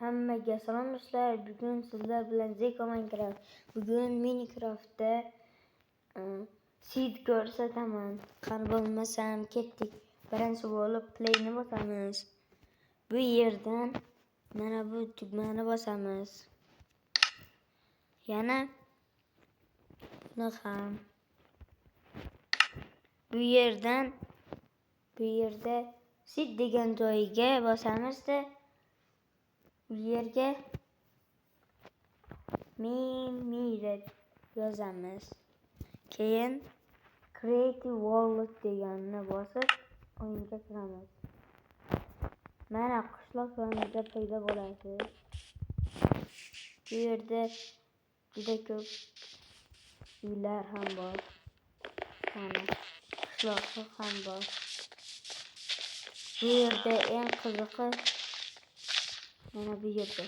Hammaga salom do'stlar. Bugun sizlar bilan Zeko Minecraft. Bugun Minecraftda seed ko'rsataman. Qani bo'lmasam ketdik. Birinchi bo'lib playni bosamiz. Bu yerdan mana bu tugmani bosamiz. Yana buni ham. Bu yerda seed degan joyiga bosamizda bu yerga Mimi deb yozamiz. Keyin Creative World deganni bosib o'yinga kiramiz. Mana qishloq yonida paydo bo'ladi. Bu yerda juda ko'p uylar ham bor. Mana qishloq ham bor. Bu yerda eng qiziqi mana bu yerda.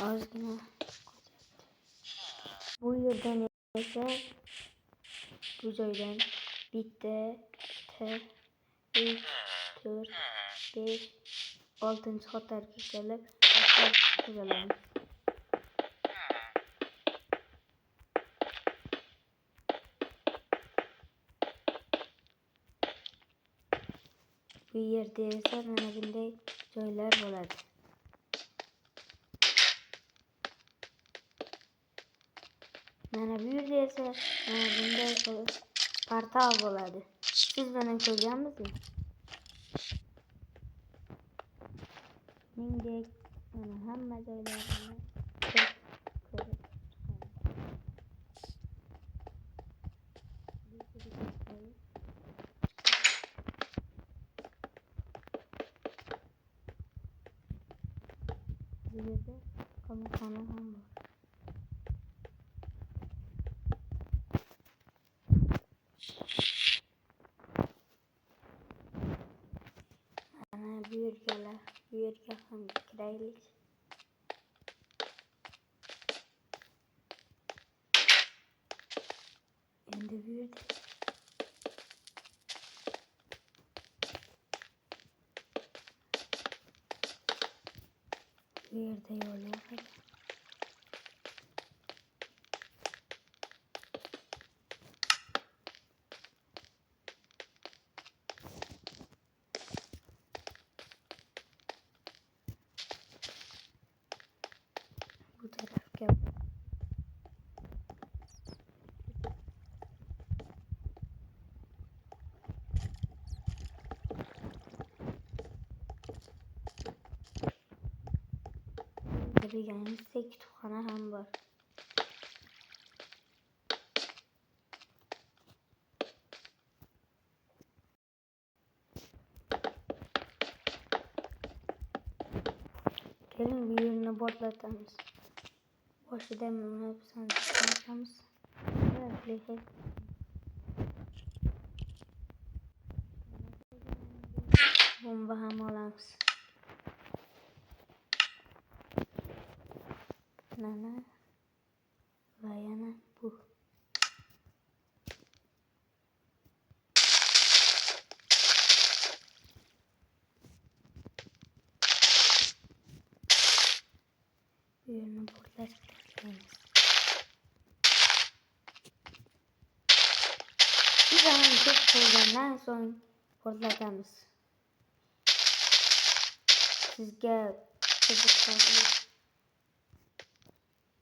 Ozgina bu yerdan esa bu joydan bitta 3 4 5 6 qatorga kelib qazalamiz. Bu yerda esa mana bunday joylar bo'ladi. Mana bu yerda esa mana bunday portal bo'ladi. Siz buni ko'rganmisizmi? Shuningdek, mana hamma joylarini ko'rib bu yerda qamoqxona ham bor. Mana bu yerga ham kiraylik. Endi bu yerda yo'llar var. Bu tarafga bilganingizda kutubxona ham bor. Keling bu yerni portlatamiz. Boshida mana bu sandiqni ochamiz. Bomba ham olamiz. Mana va yana bu. Bu yerni portlatamiz. Bir zaman çok koygandan so'ng portlatamiz. Sizga qiziqarli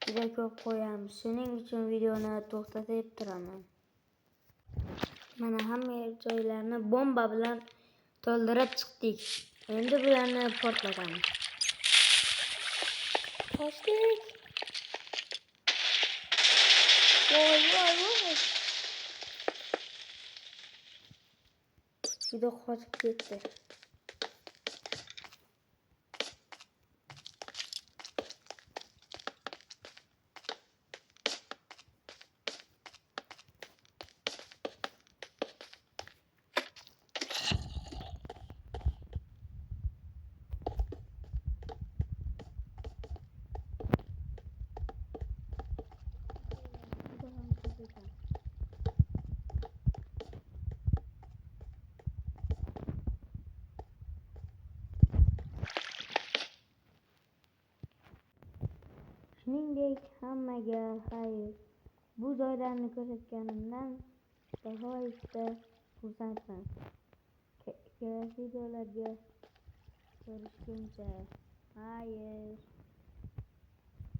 juda ko'p qo'yamiz. Shuning uchun videoni to'xtatib turaman. Mana hamma joylarni bomba bilan to'ldirib chiqdik. Endi bularni portlatamiz. Qochdik. Voy. Juda qochib ketdi. Shuningdek, hammaga xayr. Bu joylarni ko'rsatganimdan nihoyatda xursandman. Kerakli videolarda ko'rishguncha xayr.